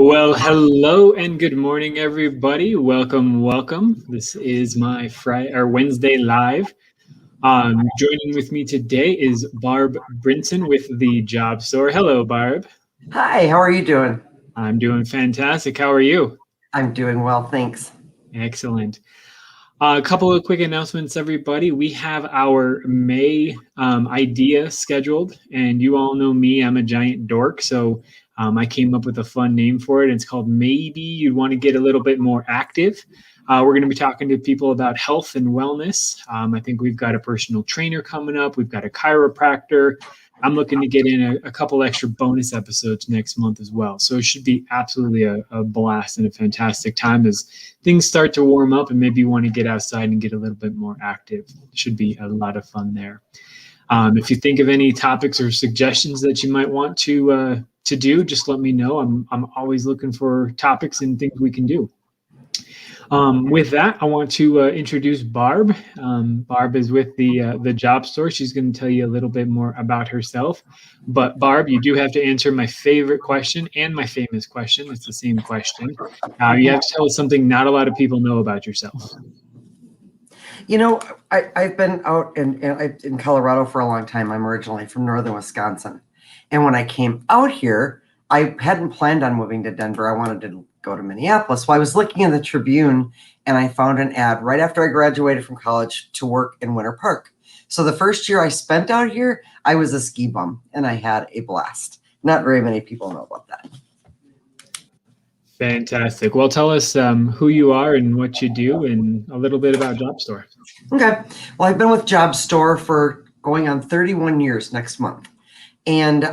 Well, hello and good morning, everybody. Welcome. This is my Friday or Wednesday live. Joining with me today is Barb Brinson with the Job Store. Hello, Barb. Hi, how are you doing? I'm doing fantastic. How are you? I'm doing well, thanks. Excellent. A couple of quick announcements, everybody. We have our May idea scheduled, and you all know me. I'm a giant dork, so I came up with a fun name for it. It's called Maybe You'd Want to Get a Little Bit More Active. We're going to be talking to people about health and wellness. I think we've got a personal trainer coming up. We've got a chiropractor. I'm looking to get in a couple extra bonus episodes next month as well. So it should be absolutely a blast and a fantastic time as things start to warm up and maybe you want to get outside and get a little bit more active. It should be a lot of fun there. If you think of any topics or suggestions that you might want to do, just let me know. I'm always looking for topics and things we can do. With that, I want to introduce Barb. Barb is with the Job Store. She's going to tell you a little bit more about herself. But Barb, you do have to answer my favorite question and my famous question. It's the same question. You have to tell us something not a lot of people know about yourself. You know, I've been out in Colorado for a long time. I'm originally from northern Wisconsin. And when I came out here, I hadn't planned on moving to Denver. I wanted to go to Minneapolis. Well, I was looking in the Tribune and I found an ad right after I graduated from college to work in Winter Park. So the first year I spent out here, I was a ski bum and I had a blast. Not very many people know about that. Fantastic. Well, tell us who you are and what you do and a little bit about Job Store. Okay. Well, I've been with Job Store for going on 31 years next month. And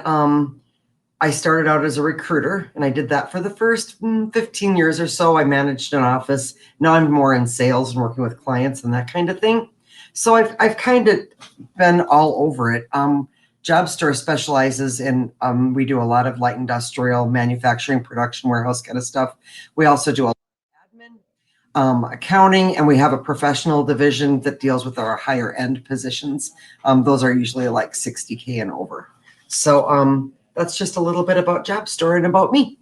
I started out as a recruiter, and I did that for the first 15 years or so. I managed an office. Now I'm more in sales and working with clients and that kind of thing. So I've kind of been all over it. Job Store specializes in, we do a lot of light industrial, manufacturing, production, warehouse kind of stuff. We also do a lot of admin, accounting, and we have a professional division that deals with our higher end positions. Those are usually like 60K and over. So that's just a little bit about Job Store and about me.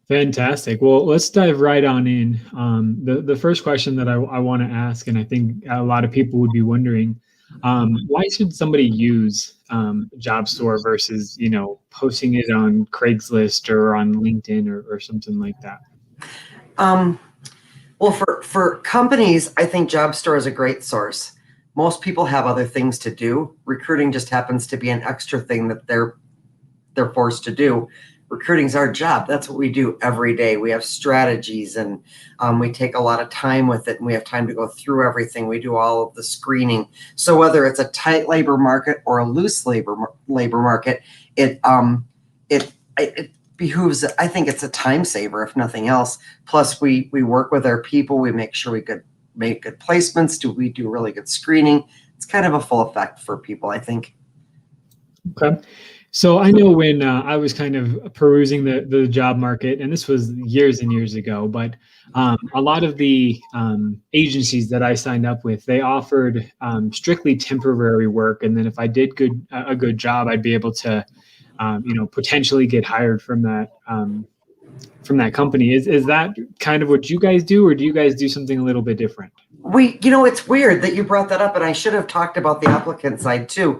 Fantastic. Well, let's dive right on in. The first question that I want to ask, and I think a lot of people would be wondering, why should somebody use Job Store versus, posting it on Craigslist or on LinkedIn or something like that? Well, for companies, I think Job Store is a great source. Most people have other things to do. Recruiting just happens to be an extra thing that they're forced to do. Recruiting's our job. That's what we do every day. We have strategies and we take a lot of time with it and we have time to go through everything. We do all of the screening. So whether it's a tight labor market or a loose labor market, it behooves, I think it's a time saver, if nothing else. Plus we work with our people. We make sure we make good placements. We do really good screening. It's kind of a full effect for people, I think. Okay. So I know when I was kind of perusing the job market, and this was years and years ago, but a lot of the agencies that I signed up with, they offered strictly temporary work. And then if I did a good job, I'd be able to, potentially get hired from that company. Is that kind of what you guys do, or do you guys do something a little bit different? It's weird that you brought that up, and I should have talked about the applicant side too.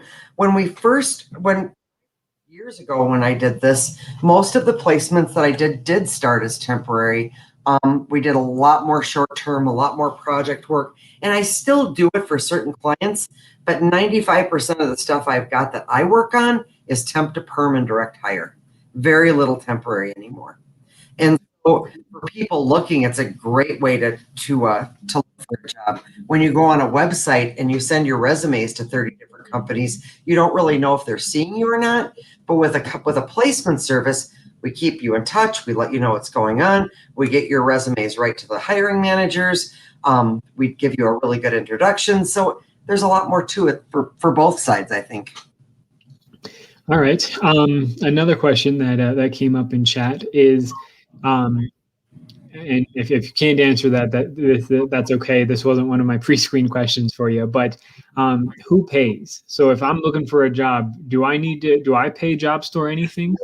Years ago when I did this, most of the placements that I did start as temporary. We did a lot more short-term, a lot more project work, and I still do it for certain clients, but 95% of the stuff I've got that I work on is temp to perm and direct hire. Very little temporary anymore. And so for people looking, it's a great way to look for a job. When you go on a website and you send your resumes to 30 different companies, you don't really know if they're seeing you or not. But with a placement service, we keep you in touch. We let you know what's going on. We get your resumes right to the hiring managers. We give you a really good introduction. So there's a lot more to it for both sides, I think. All right. Another question that came up in chat is, and if you can't answer that's okay. This wasn't one of my pre-screen questions for you, but who pays? So if I'm looking for a job, do I pay Job Store anything?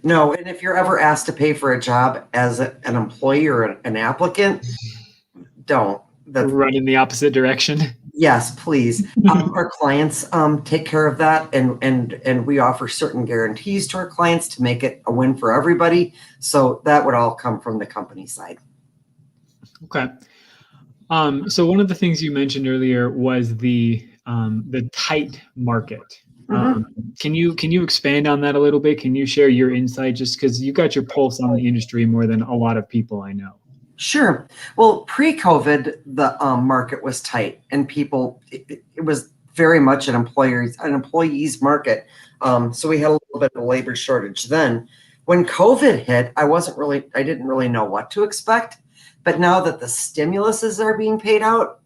No, and if you're ever asked to pay for a job as an employee or an applicant, don't. That's Run in the opposite direction. yes, please. Our clients take care of that, and we offer certain guarantees to our clients to make it a win for everybody. So that would all come from the company side. Okay. So one of the things you mentioned earlier was the tight market. Mhm. Can you expand on that a little bit? Can you share your insight, just because you got your pulse on the industry more than a lot of people I know? Sure. Well, pre-COVID, the market was tight, and it was very much an employees market. So we had a little bit of a labor shortage then. When COVID hit, I didn't really know what to expect. But now that the stimuluses are being paid out,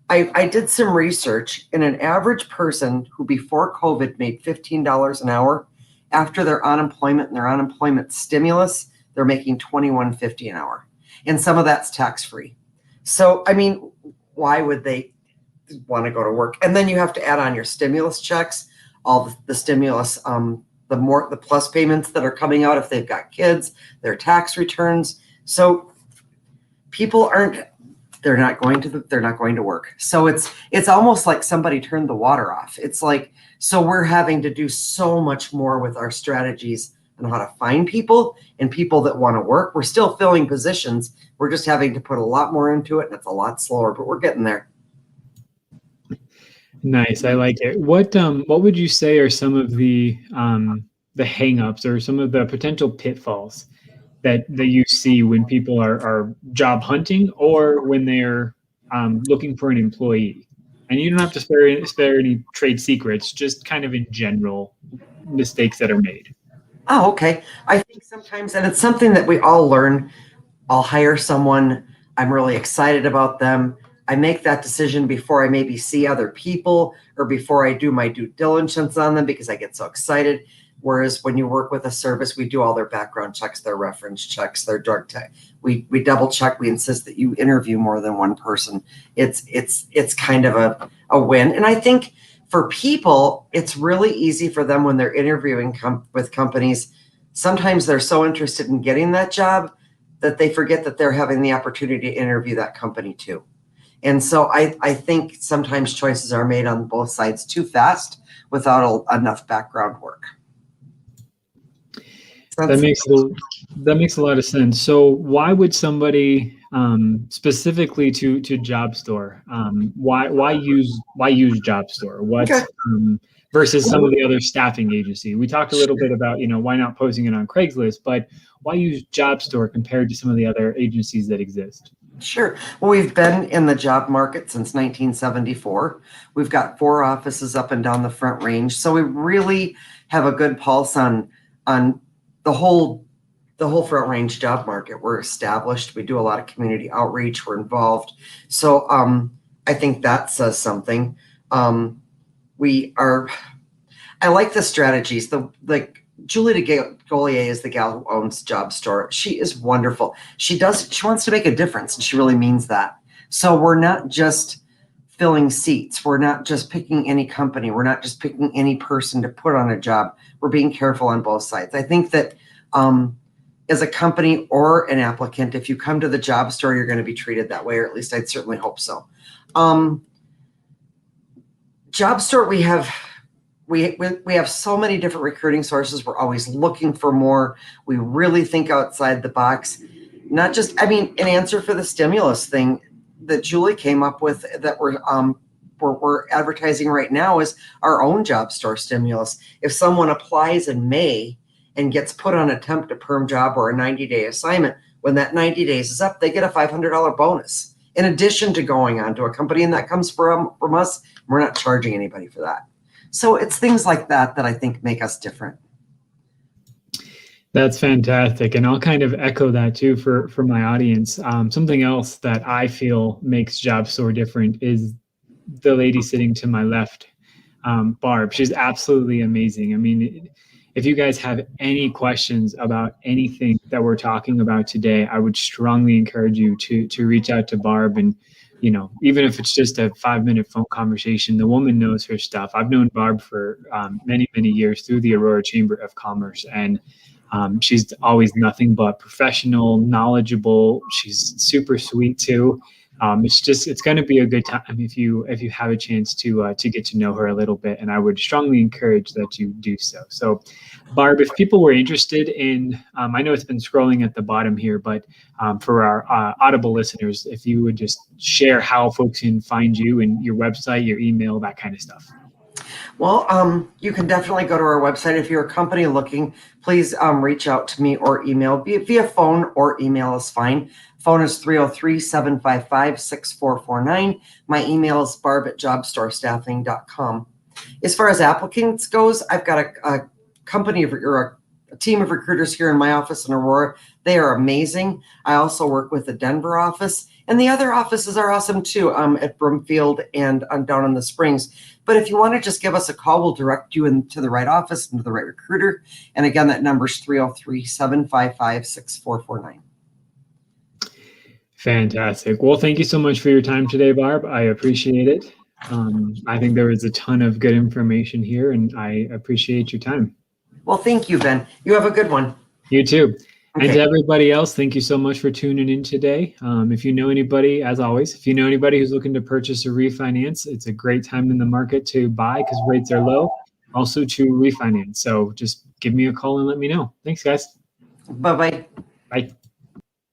I did some research, and an average person who before COVID made $15 an hour, after their unemployment and their unemployment stimulus, they're making $21.50 an hour. And some of that's tax free. So, I mean, why would they want to go to work? And then you have to add on your stimulus checks, all the stimulus, the plus payments that are coming out if they've got kids, their tax returns. So people they're not going to work. So it's almost like somebody turned the water off. It's like, so we're having to do so much more with our strategies on how to find people and people that want to work. We're still filling positions. We're just having to put a lot more into it, and it's a lot slower, but we're getting there. Nice, I like it. What would you say are some of the hangups or some of the potential pitfalls that you see when people are job hunting or when they're looking for an employee? And you don't have to spare any trade secrets, just kind of in general mistakes that are made. Oh, okay. I think sometimes, and it's something that we all learn. I'll hire someone. I'm really excited about them. I make that decision before I maybe see other people or before I do my due diligence on them because I get so excited. Whereas when you work with a service, we do all their background checks, their reference checks, their drug test. We double check. We insist that you interview more than one person. It's kind of a win. And I think for people, it's really easy for them when they're interviewing with companies. Sometimes they're so interested in getting that job that they forget that they're having the opportunity to interview that company too. And so I think sometimes choices are made on both sides too fast without enough background work. That makes a lot of sense. So why would somebody specifically to Job Store? Why use Job Store? Okay. Versus some of the other staffing agency? We talked a little bit about why not posting it on Craigslist, but why use Job Store compared to some of the other agencies that exist? Sure. Well, we've been in the job market since 1974. We've got 4 offices up and down the Front Range, so we really have a good pulse on the whole Front Range job market. We're established. We do a lot of community outreach. We're involved. So I think that says something. I like the strategies. Julie DeGolier is the gal who owns Job Store. She is wonderful. She wants to make a difference, and she really means that. So we're not just filling seats. We're not just picking any company. We're not just picking any person to put on a job. We're being careful on both sides. I think that as a company or an applicant, if you come to the Job Store, you're going to be treated that way, or at least I'd certainly hope so. Job Store, we have so many different recruiting sources. We're always looking for more. We really think outside the box. Not just, an answer for the stimulus thing that Julie came up with that we're advertising right now is our own Job Store stimulus. If someone applies in May and gets put on a temp to perm job or a 90-day assignment, when that 90 days is up, they get a $500 bonus in addition to going on to a company, and that comes from us. We're not charging anybody for that. So it's things like that that I think make us different. That's fantastic. And I'll kind of echo that too for my audience. Something else that I feel makes Job Store different is the lady sitting to my left, Barb. She's absolutely amazing. I mean, if you guys have any questions about anything that we're talking about today, I would strongly encourage you to reach out to Barb. And even if it's just a 5-minute phone conversation, the woman knows her stuff. I've known Barb for many, many years through the Aurora Chamber of Commerce, and She's always nothing but professional, knowledgeable. She's super sweet too. It's going to be a good time if you have a chance to get to know her a little bit, and I would strongly encourage that you do so. So, Barb, if people were interested in, I know it's been scrolling at the bottom here, but for our Audible listeners, if you would just share how folks can find you and your website, your email, that kind of stuff. Well, you can definitely go to our website. If you're a company looking, please reach out to me or email. Via phone or email is fine. Phone is 303-755-6449. My email is barb@jobstorestaffing.com. As far as applicants goes, I've got a company or a team of recruiters here in my office in Aurora. They are amazing. I also work with the Denver office, and the other offices are awesome too, at Broomfield and down in the Springs. But if you want to just give us a call, we'll direct you into the right office and to the right recruiter. And again, that number is 303-755-6449. Fantastic. Well, thank you so much for your time today, Barb. I appreciate it. I think there was a ton of good information here, and I appreciate your time. Well, thank you, Ben. You have a good one. You too. Okay. And to everybody else, thank you so much for tuning in today. If you know anybody, as always, if you know anybody who's looking to purchase or refinance, it's a great time in the market to buy because rates are low, also to refinance. So just give me a call and let me know. Thanks, guys. Bye-bye. Bye.